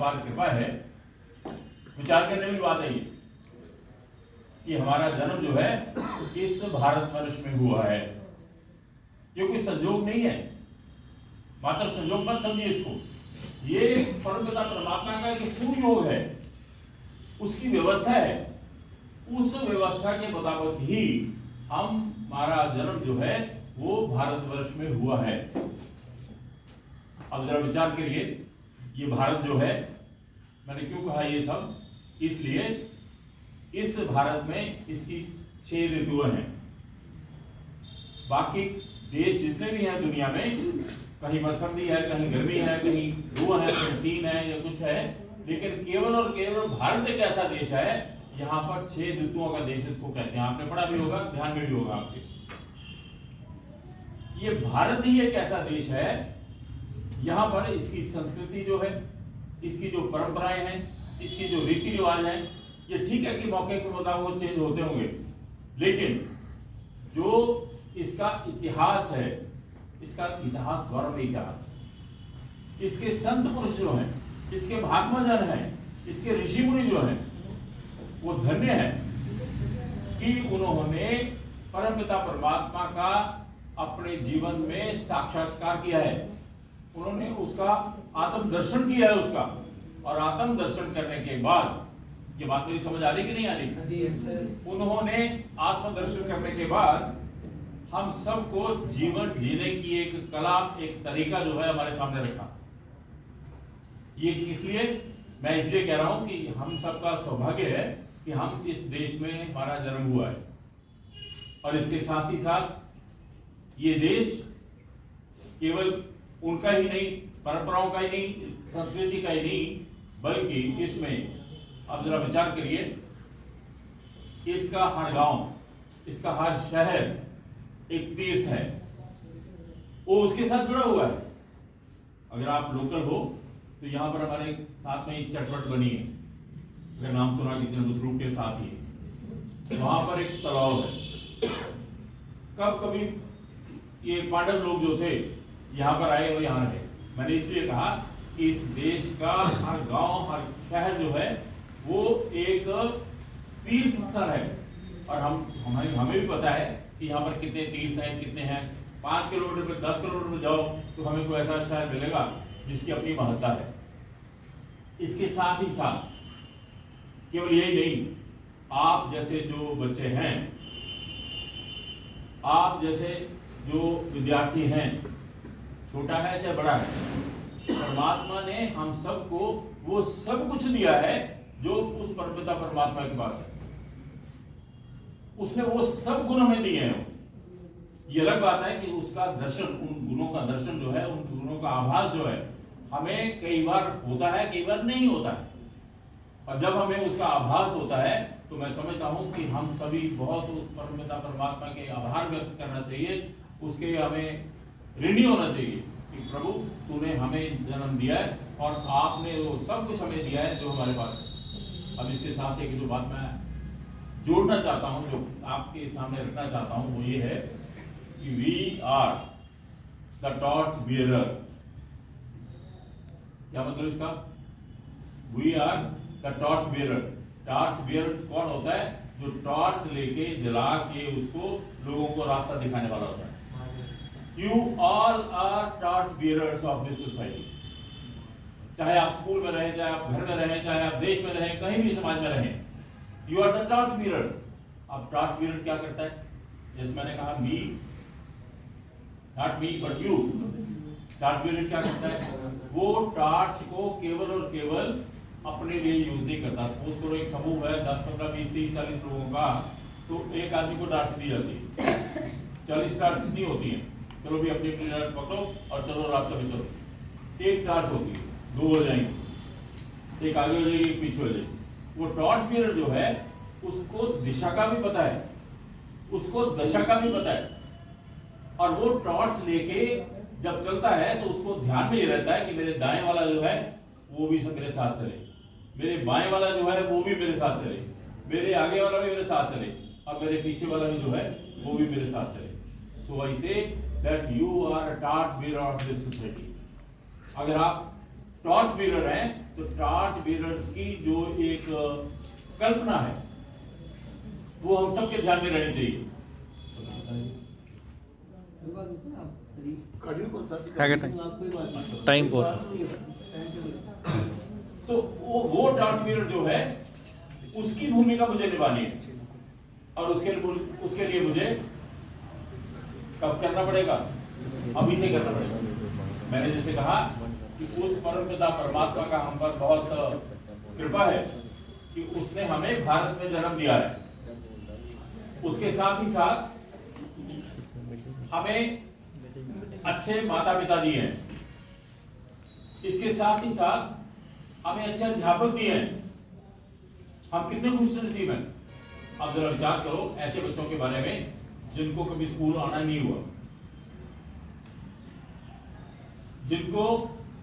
अपार कृपा है। विचार करने वाली बात है ये कि हमारा जन्म जो है इस भारत वर्ष में हुआ है। ये कोई संजोग नहीं है, मात्र संजोग मत समझिए इसको। ये परमपिता परमात्मा का एक सुयोग है, उसकी व्यवस्था है। उस व्यवस्था के मुताबिक ही हमारा जन्म जो है वो भारतवर्ष में हुआ है। अब जरा विचार करिए, ये भारत जो है, मैंने क्यों कहा ये सब, इसलिए इस भारत में इसकी 6 ऋतुएं हैं। बाकी देश जितने भी हैं दुनिया में, कहीं बरसंती है, कहीं गर्मी है, कहीं 2 है, कहीं 3 है या कुछ है, लेकिन केवल और केवल भारत एक ऐसा देश है यहाँ पर 6 ऋतुओं का देश इसको कहते हैं। आपने पढ़ा भी होगा, ध्यान में भी होगा आपके। ये भारत ही एक ऐसा देश है, यहाँ पर इसकी संस्कृति जो है, इसकी जो परंपराएं हैं, इसकी जो रीति रिवाज हैं, ये ठीक है कि मौके के मुताबिक वो चेंज होते होंगे, लेकिन जो इसका इतिहास है, इसका इतिहास गौरव इतिहास है। इसके संत पुरुष जो हैं, इसके महात्मा जन हैं, इसके ऋषि मुनि जो हैं, वो धन्य है कि उन्होंने परमपिता परमात्मा का अपने जीवन में साक्षात्कार किया है। उन्होंने उसका आत्म दर्शन किया है उसका, और आत्म दर्शन करने के बाद, ये बात मेरी समझ आ रही कि नहीं आ रही? उन्होंने आत्मदर्शन करने के बाद हम सबको जीवन जीने की एक कला, एक तरीका जो है हमारे सामने रखा। ये इसलिए मैं इसलिए कह रहा हूं कि हम सबका सौभाग्य है कि हम इस देश में हमारा जन्म हुआ है, और इसके साथ ही साथ ये देश केवल उनका ही नहीं, परंपराओं का ही नहीं, संस्कृति का ही नहीं, बल्कि इसमें अब जरा विचार करिए, इसका हर गांव, इसका हर शहर एक तीर्थ है, वो उसके साथ जुड़ा हुआ है। अगर आप लोकल हो तो यहाँ पर हमारे साथ में एक चटपट बनी है, अगर नाम सुना किसी ने, उस रूप के साथ ही वहां पर एक तालाब है। कभी ये पांडव लोग जो थे यहाँ पर आए और यहाँ रहे। मैंने इसलिए कहा कि इस देश का हर गांव, हर शहर जो है वो एक तीर्थ स्थल है, और हमें भी पता है कि यहाँ पर कितने तीर्थ हैं, कितने हैं। 5 किलोमीटर पे, 10 किलोमीटर पे जाओ तो हमें कोई ऐसा शहर मिलेगा जिसकी अपनी महत्ता है। इसके साथ ही साथ केवल यही नहीं, आप जैसे जो बच्चे हैं, आप जैसे जो विद्यार्थी हैं, छोटा है चाहे बड़ा है, परमात्मा ने हम सबको वो सब कुछ दिया है जो उस परमपिता परमात्मा के पास है। उसने वो सब गुण हमें दिए हैं। ये अलग बात है कि उसका दर्शन, उन गुणों का दर्शन जो है, उन गुणों का आभास जो है, हमें कई बार होता है, कई बार नहीं होता है। और जब हमें उसका आभास होता है तो मैं समझता हूं कि हम सभी बहुत उस परमपिता परमात्मा के आभार व्यक्त करना चाहिए, उसके हमें ऋणी होना चाहिए कि प्रभु तूने हमें जन्म दिया है और आपने वो सब कुछ हमें दिया है जो हमारे पास है। अब इसके साथ एक जो बात मैं जोड़ना चाहता हूं, जो आपके सामने रखना चाहता हूं, वो ये है कि we are the torch bearer. क्या मतलब इसका? We are the torch bearer. Torch bearer कौन होता है? जो टॉर्च लेके जला के उसको लोगों को रास्ता दिखाने वाला होता है। You all are torch bearers of this society. चाहे आप स्कूल में रहें, चाहे आप घर में रहें, चाहे आप देश में रहें, कहीं भी समाज में रहें, you are the torch bearer. अब टॉर्च बीरर क्या करता है? जैसे मैंने कहा me, not me but you. Torch bearer क्या करता है? वो टॉर्च को केवल और केवल अपने लिए यूज नहीं करता। सपोज करो एक समूह है 10, 15, 20, 30, 40 लोगों का, तो एक आदमी को टॉर्च दी जाती है। 40 टॉर्च नहीं होती है, चलो भी अपनी टॉर्च पकड़ो और चलो रास्ते में चलो। एक टॉर्च होती है, 2 हो जाएंगे, एक आगे हो जाएगी, एक पीछे हो जाएगी। वो टॉर्च बीरर जो है उसको दिशा का भी पता है, उसको दशा का भी पता है, और वो टॉर्च लेके जब चलता है तो उसको ध्यान में ये रहता है कि मेरे दाएं वाला जो है वो भी सब मेरे साथ चले, मेरे बाएं वाला जो है वो भी मेरे साथ चले, मेरे आगे वाला भी मेरे साथ चले, और मेरे पीछे वाला भी जो है वो भी मेरे साथ चले। So I say that you are a torch bearer of this society. अगर आप टॉर्च बीरर हैं तो टॉर्च बेरर्स की जो एक कल्पना है वो हम सबके ध्यान में रहनी चाहिए। टाइम बहुत तो वो टॉर्च बेरर जो है उसकी भूमिका मुझे निभानी है, और उसके लिए मुझे कब करना पड़ेगा? अभी से करना पड़ेगा। मैंने जैसे कहा कि उस परमपिता परमात्मा का हम पर बहुत कृपा है कि उसने हमें भारत में जन्म दिया है, उसके साथ ही साथ हमें अच्छे माता पिता दिए हैं, इसके साथ ही साथ हमें अच्छे अध्यापक दिए हैं। हम कितने खुश नसीब हैं। अब जरा विचार करो ऐसे बच्चों के बारे में जिनको कभी स्कूल आना नहीं हुआ, जिनको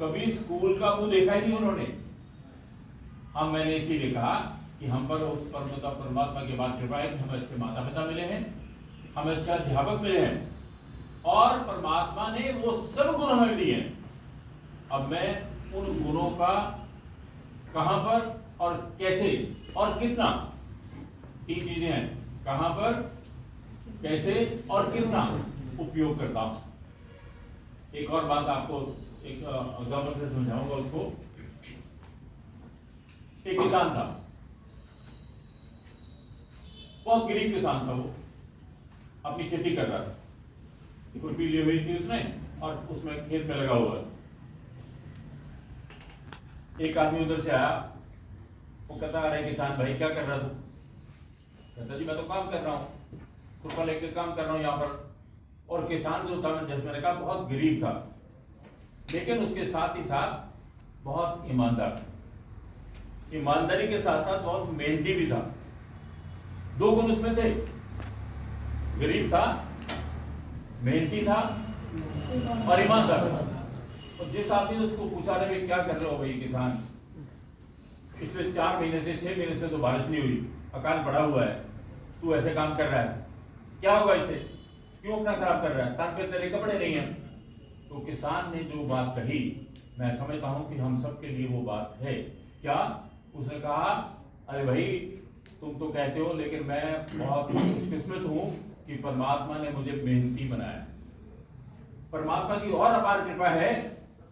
कभी स्कूल का मुंह देखा ही नहीं उन्होंने। मैंने इसीलिए कहा कि हम पर उस परमपिता परमात्मा के बाद कृपा है कि हमें अच्छे माता पिता मिले हैं, हमें अच्छे अध्यापक मिले हैं, और परमात्मा ने वो सब गुण हमें दिए हैं। अब मैं उन गुणों का कहां पर और कैसे और कितना, तीन चीजें हैं, कहां पर, कैसे और कितना उपयोग करता हूं। एक और बात आपको एक एग्जाम्पल से समझाऊंगा उसको। एक किसान था, बहुत गरीब किसान था, वो अपनी खेती कर रहा था, खुरपी ली हुई थी उसने और उसमें खेत में लगा हुआ है। एक आदमी उधर से आया, वो कहता अरे किसान भाई क्या कर रहा तू? कहता जी मैं तो काम कर रहा हूँ, खुरपा लेके काम कर रहा हूँ यहाँ पर। और किसान जो था, जैसे मैंने कहा, बहुत गरीब था, लेकिन उसके साथ ही साथ बहुत ईमानदार था। ईमानदारी के साथ साथ बहुत मेहनती भी था। दो गुण उसमें थे, गरीब था, मेहनती था और ईमानदार था। और जिस आदमी ने उसको पूछा रहे क्या कर रहे हो भाई किसान, पिछले 4 महीने से 6 महीने से तो बारिश नहीं हुई, अकाल पड़ा हुआ है, तू ऐसे काम कर रहा है, क्या होगा इसे, क्यों अपना खराब कर रहा है, तान पे तेरे कपड़े नहीं है। तो किसान ने जो बात कही, मैं समझता हूं कि हम सब के लिए वो बात है। क्या उसने कहा? अरे भाई तुम तो कहते हो, लेकिन मैं बहुत खुशकिस्मत हूं कि परमात्मा ने मुझे मेहनती बनाया। परमात्मा की और अपार कृपा है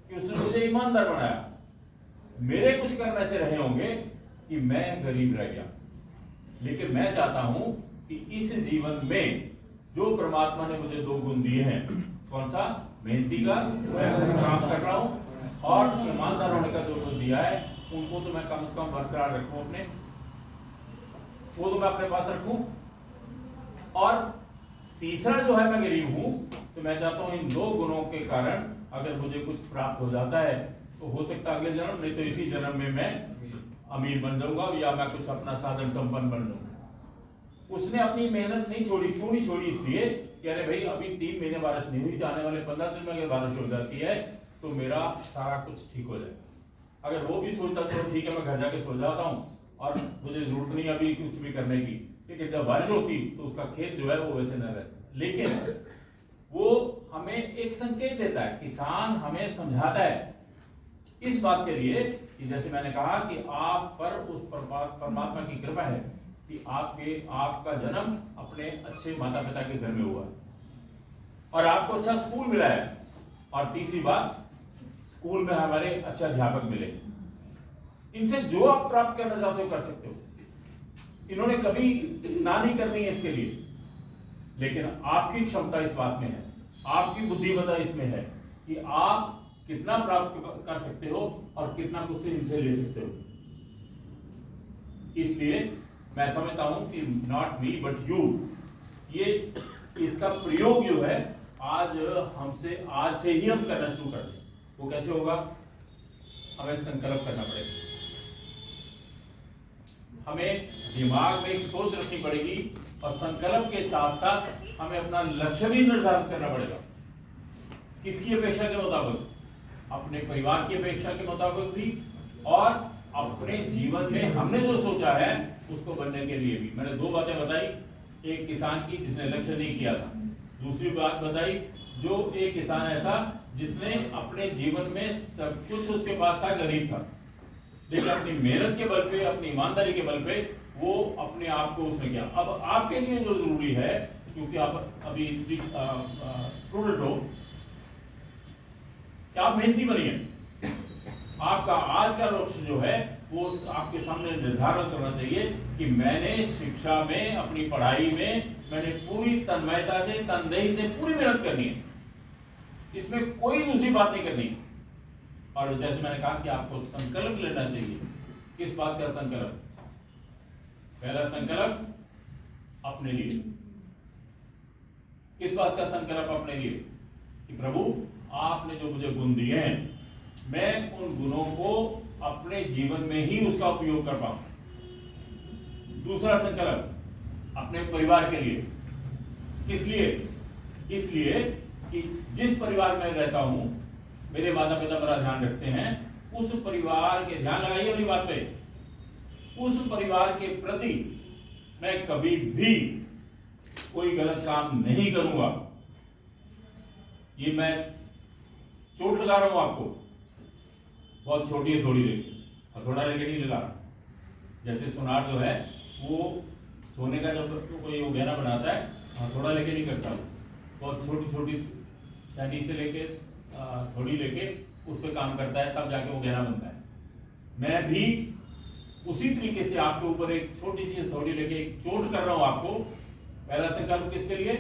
कि उसने मुझे ईमानदार बनाया। मेरे कुछ कर्म ऐसे रहे होंगे कि मैं गरीब रह गया, लेकिन मैं चाहता हूं कि इस जीवन में जो परमात्मा ने मुझे 2 गुण दिए हैं, कौन सा? मेहनती का, मैं काम कर रहा हूं, और ईमानदार होने का जो गुण दिया है, उनको तो मैं कम से कम बरकरार रखूं अपने, वो तो मैं अपने पास रखूं। और तीसरा जो है, मैं गरीब हूं, तो मैं चाहता हूं इन 2 गुणों के कारण अगर मुझे कुछ प्राप्त हो जाता है तो हो सकता है अगले जन्म, नहीं तो इसी जन्म में मैं अमीर बन जाऊंगा या मैं कुछ अपना साधन संपन्न बन जाऊंगा। उसने अपनी मेहनत नहीं छोड़ी। क्यों नहीं छोड़ी? इसलिए कि अरे भाई अभी 3 महीने बारिश नहीं हुई, आने वाले 15 दिन में अगर बारिश हो जाती है तो मेरा सारा कुछ ठीक हो जाएगा। अगर वो भी सोचता तो ठीक है मैं घर जाके सो जाता हूँ और मुझे जरूरत नहीं अभी कुछ भी करने की, लेकिन जब बारिश होती तो उसका खेत जो है वो वैसे न रहता। लेकिन वो हमें एक संकेत देता है, किसान हमें समझाता है इस बात के लिए कि जैसे मैंने कहा कि आप पर उस परमात्मा की कृपा है कि आपका जन्म अपने अच्छे माता पिता के घर में हुआ और आपको अच्छा स्कूल मिला है। और तीसरी बात, स्कूल में हमारे अच्छे अध्यापक मिले। इनसे जो आप प्राप्त करना चाहते हो कर सकते हो, इन्होंने कभी ना नहीं करनी है इसके लिए, लेकिन आपकी क्षमता इस बात में है, आपकी बुद्धिमत्ता इसमें है कि आप कितना प्राप्त कर सकते हो और कितना कुछ इनसे ले सकते हो। इसलिए मैं समझता हूं कि नॉट मी बट यू, ये इसका प्रयोग जो है आज से ही हम करना शुरू कर दें। वो कैसे होगा? हमें संकल्प करना पड़ेगा, हमें दिमाग में एक सोच रखनी पड़ेगी और संकल्प के साथ साथ हमें अपना लक्ष्य भी निर्धारित करना पड़ेगा। किसकी अपेक्षा के मुताबिक? अपने परिवार की अपेक्षा के मुताबिक भी और अपने जीवन में हमने जो सोचा है उसको बनने के लिए भी। मैंने 2 बातें बताई, एक किसान की जिसने लक्ष्य नहीं किया था, दूसरी बात बताई जो एक किसान ऐसा जिसने अपने जीवन में सब कुछ उसके पास था, गरीब था, लेकिन अपनी मेहनत के बल पे, अपनी ईमानदारी के बल पे वो अपने आप को उसने किया। अब आपके लिए जो जरूरी है, क्योंकि आप अभी स्टूडेंट हो, कि आप मेहनती बनिए। आपका आज का लक्ष्य जो है वो आपके सामने निर्धारण करना चाहिए कि मैंने शिक्षा में, अपनी पढ़ाई में मैंने पूरी तन्मयता से, तनदेही से पूरी मेहनत करनी है, इसमें कोई दूसरी बात नहीं करनी। और जैसे मैंने कहा कि आपको संकल्प लेना चाहिए। किस बात का संकल्प? पहला संकल्प अपने लिए। किस बात का संकल्प अपने लिए? कि प्रभु आपने जो मुझे गुण दिए हैं, मैं उन गुणों को अपने जीवन में ही उसका उपयोग कर पाऊं। दूसरा संकल्प अपने परिवार के लिए। किस लिए? इसलिए कि जिस परिवार में रहता हूं, मेरे माता पिता मेरा ध्यान रखते हैं, उस परिवार के, ध्यान लगाइए मेरी बात पे, उस परिवार के प्रति मैं कभी भी कोई गलत काम नहीं करूंगा। ये मैं चोट लगा रहा हूं आपको, बहुत छोटी है थोड़ी लेके, हथौड़ा लेके नहीं लगा। जैसे सुनार जो है वो सोने का जब कोई वो गहना बनाता है, हथौड़ा लेके नहीं करता, बहुत छोटी छोटी सैनी से लेके थोड़ी लेके उस पर काम करता है, तब जाके वो गहना बनता है। मैं भी उसी तरीके से आपके ऊपर एक छोटी सी हथौड़ी लेके एक चोट कर रहा हूं आपको। पहला संकल्प किसके लिए?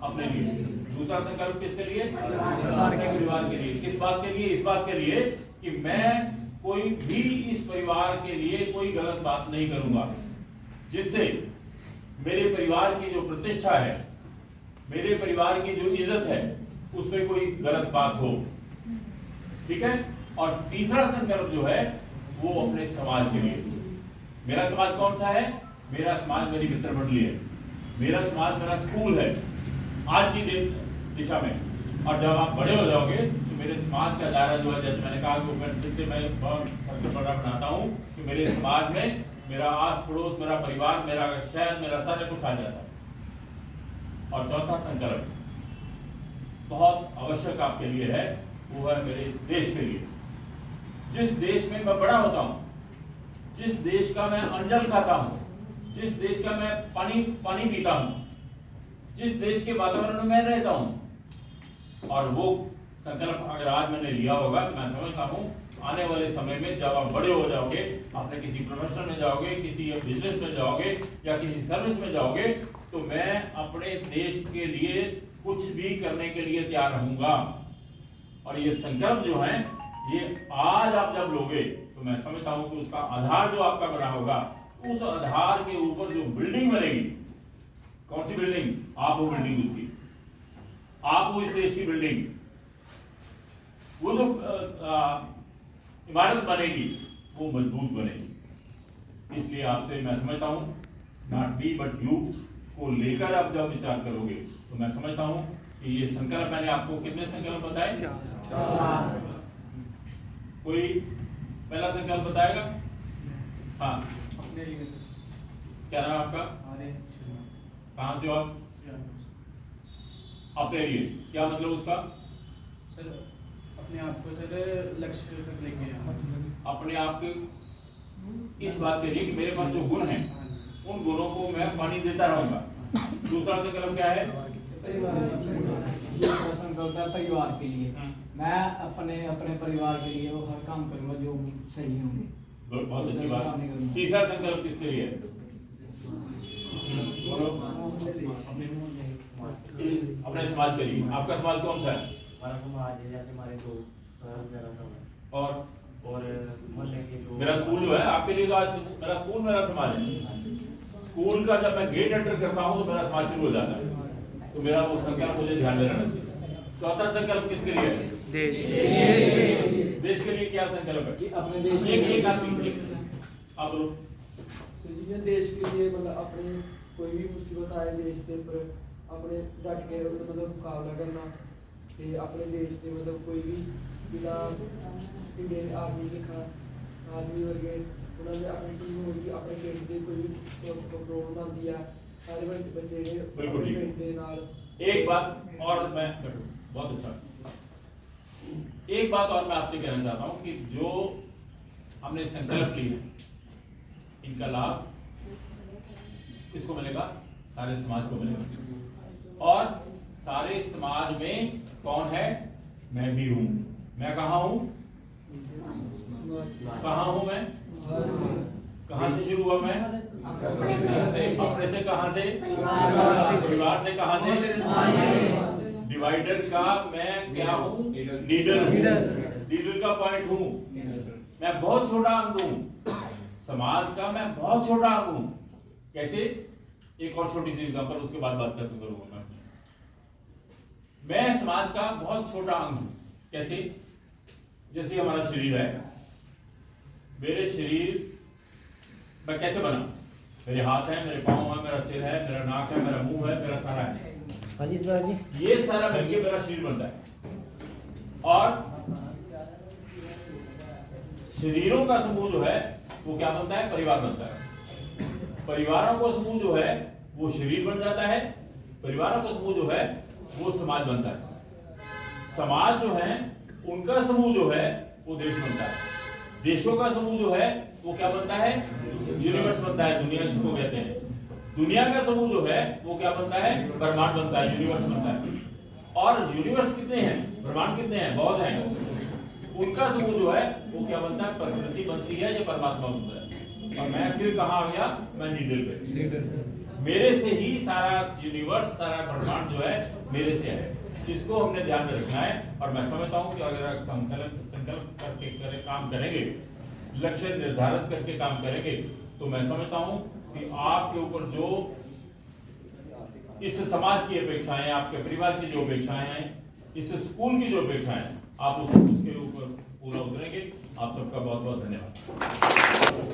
अपने लिए। दूसरा संकल्प किसके लिए? परिवार के लिए। किस बात के लिए? इस बात के लिए कि मैं कोई भी इस परिवार के लिए कोई गलत बात नहीं करूंगा, जिससे मेरे परिवार की जो प्रतिष्ठा है, मेरे परिवार की जो इज्जत है, उसमें कोई गलत बात हो। ठीक है। और तीसरा संकल्प जो है वो अपने समाज के लिए। मेरा समाज कौन सा है? मेरा समाज मेरी मित्र मंडली है, मेरा समाज मेरा स्कूल है आज की दिशा में। और जब आप बड़े हो जाओगे तो मेरे समाज का दायरा जो है, जैसे मैंने कहा कि ओपन से मैं बहुत सर्कल बड़ा बनाता हूँ कि मेरे समाज में मेरा आस पड़ोस, मेरा परिवार, मेरा शहर, मेरा सारा कुछ आ जाता है। और चौथा संकल्प बहुत आवश्यक आपके लिए है, वो है मेरे इस देश के लिए। जिस देश में मैं बड़ा होता हूँ, जिस देश का मैं अंजल खाता हूँ, जिस देश का मैं पानी पीता हूँ, जिस देश के वातावरण में मैं रहता हूँ, और वो संकल्प अगर आज मैंने लिया होगा, मैं समझता हूँ आने वाले समय में जब आप बड़े हो जाओगे, आपने किसी प्रोफेशन में जाओगे, किसी बिजनेस में जाओगे या किसी सर्विस में जाओगे, तो मैं अपने देश के लिए कुछ भी करने के लिए तैयार रहूंगा। और ये संकल्प जो है, ये आज आप जब लोगे तो मैं समझता हूं कि उसका आधार जो आपका बना होगा, उस आधार के ऊपर जो बिल्डिंग बनेगी, कौन सी बिल्डिंग? आप वो बिल्डिंग, उसकी आप वो इस देश की बिल्डिंग, वो जो इमारत बनेगी वो मजबूत बनेगी। इसलिए आपसे मैं समझता हूं, नॉट मी बट यू को लेकर आप जब विचार करोगे तो मैं समझता हूं कि ये संकल्प, मैंने आपको कितने संकल्प बताए? 4। कोई पहला संकल्प बताएगा? हाँ, क्या नाम आपका? कहाँ से हो आप? अपने लिए क्या मतलब उसका? सर अपने आप को सर लक्ष्य तक लेके आना। अपने आप के इस बात के लिए कि मेरे पास जो गुण हैं, उन गुणों को मैं पानी देता रहूंगा। दूसरा संकल्प क्या है? संकल्प है परिवार के लिए। मैं अपने परिवार के लिए वो हर काम करूंगा जो सही होंगे। बहुत अच्छी बात। तीसरा संकल्प किसके लिए? अपने समाज के लिए। आपका समाज कौन सा है? हमारा समाज है, जैसे हमारे दोस्त, मेरा समाज और मोहल्ले के जो मेरा स्कूल जो है आपके लिए, तो आज मेरा स्कूल मेरा समाज है। स्कूल का जब मैं गेट एंटर करता हूँ तो मेरा समाज शुरू हो जाता है। तो मेरा वो संकल्प मुझे ध्यान में रहना चाहिए। चौथा संकल्प किसके लिए? देश के लिए। क्या संकल्प है? अपने देश एक आदमी आप लोग देश के लिए, मतलब अपने कोई भी मुसीबत आए देश के ऊपर अपने डट के मतलब मुकाबला करना, ते अपने देश के मतलब कोई भी बिना इंडियन आर्मी के आर्मी वर्गे उन्होंने अपनी टीम होगी, अपने देश के कोई भी प्रॉब्लम आती है, सारे बच्चे के नाल। एक बात और मैं, बहुत अच्छा, एक बात और मैं आपसे कहना चाहता हूँ कि जो हमने संकल्प लिया, इनका लाभ किसको मिलेगा? सारे समाज को मिलेगा। और सारे समाज में कौन है? मैं भी हूं। मैं कहाँ हूं? कहाँ हूं मैं? कहाँ से शुरू हुआ मैं? अपने से। कहाँ से? परिवार से। कहाँ से? डिवाइडर का मैं क्या हूँ? लीडर हूँ। लीडर का पॉइंट हूँ। मैं बहुत छोटा अंग हूँ समाज का, मैं बहुत छोटा अंग हूँ। कैसे? एक और छोटी सी एग्जांपल, उसके बाद बात करते करूंगा मैं समाज का बहुत छोटा अंग हूँ। कैसे? जैसे हमारा शरीर है, मेरे शरीर मैं कैसे बना? मेरे हाथ है, मेरे पाँव है, मेरा सिर है, मेरा नाक है, मेरा मुंह है, मेरा सारा है। ये सारा मिलके मेरा शरीर बनता है। और शरीरों का समूह जो है वो क्या बनता है? परिवार बनता है। परिवारों का समूह जो है वो शरीर बन जाता है। परिवारों का समूह जो है वो समाज बनता है। समाज जो है उनका समूह जो है वो देश बनता है। देशों का समूह जो है वो क्या बनता है? यूनिवर्स बनता है, दुनिया जिसको कहते हैं। दुनिया का समूह जो है वो क्या बनता है? ब्रह्मांड बनता है, यूनिवर्स बनता है। और यूनिवर्स कितने हैं? ब्रह्मांड कितने हैं? बहुत हैं। उनका समूह जो है वो क्या बनता है? प्रकृति बनती है या परमात्मा बनता है। और मैं फिर कहाँ आ गया? मैं लीडर पे। मेरे से ही सारा यूनिवर्स, सारा ब्रह्मांड जो है मेरे से है। इसको हमने ध्यान में रखना है। और मैं समझता हूँ कि अगर संकल्प करके काम करेंगे, लक्ष्य निर्धारित करके काम करेंगे, तो मैं समझता हूँ कि आपके ऊपर जो इस समाज की अपेक्षाएं, आपके परिवार की जो अपेक्षाएं हैं, इस स्कूल की जो अपेक्षाएं, आप उसके ऊपर पूरा उतरेंगे। आप सबका बहुत बहुत धन्यवाद।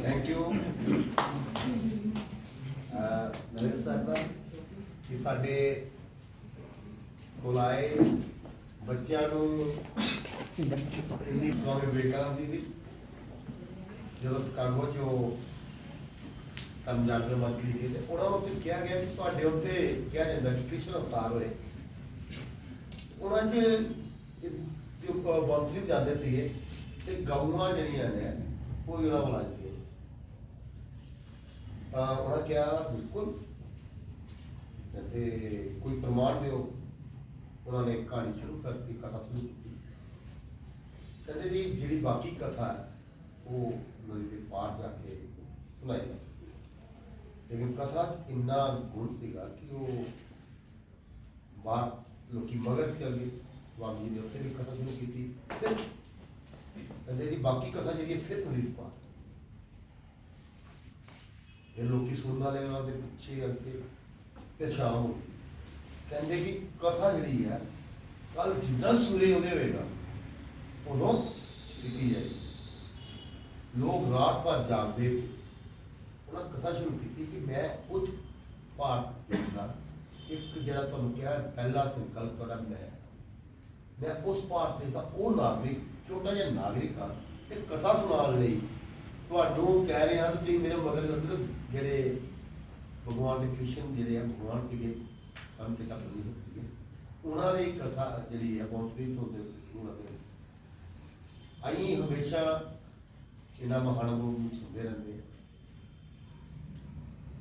थैंक यू नरेंद्र साहब कि साडे कोल आए बच्चों स्वामी विवेकानंद जी की जो शिकागो च धर्म जागरण मंच लिखे थे, उन्होंने कहा गया कि तुहाडे उत्ते कहा जाता कि कृष्ण अवतार होए। उन्होंने बांसुरी जाते थे ते गऊआं जड़ियां ने वो भी उन्होंने बुला दी। उन्होंने क्या बिल्कुल कहते कोई प्रमाण दो। उन्होंने कहानी शुरू करती, कथा शुरू की। कहते जी जी बाकी कथा है वो नदी के पार जाके सुनाई जा सकती है, लेकिन कथा इन्ना गुण सीगा कि वो बाहर लोग मगन चल गए। स्वामी जी ने उत्थे भी कथा शुरू की। फिर कहते जी बाकी कथा जी फिर नदी के पार, फिर लोग सुनने वाले उन्होंने पिछे अगे, फिर शाम हो गई। कहते कि कथा जी है कल जिदा सूर्य उदय होएगा उदों की जाएगी। लोग रात भर जागते थे। उन्होंने कथा शुरू की कि मैं उस भारत देश का एक जरा तुहानूं कहा पहला संकल्प तुहाडा मैं उस भारत देश का वो नागरिक, छोटा जिहा नागरिक हाँ, एक कथा सुनाने लई तुहानूं कह रहे हैं। तुसीं मेरे मगर जिहड़े भगवान के कृष्ण जिहड़े आ भगवान सीगे परम पिता परमेश्वर सीगे, उन्होंने कथा जिहड़ी है बांसुरी होंदे असीं हमेशा इन्हां महानुभव नूं सुनते रहंदे हैं।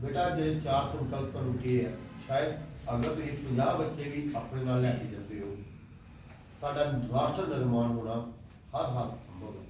बेटा जिहड़े 4 संकल्प तुहानूं कहे है, शायद अगर तुसीं 50 बच्चे भी अपने नाल लैके जाते हो, साडा राष्ट्र निर्माण होना हर हाथ संभव है।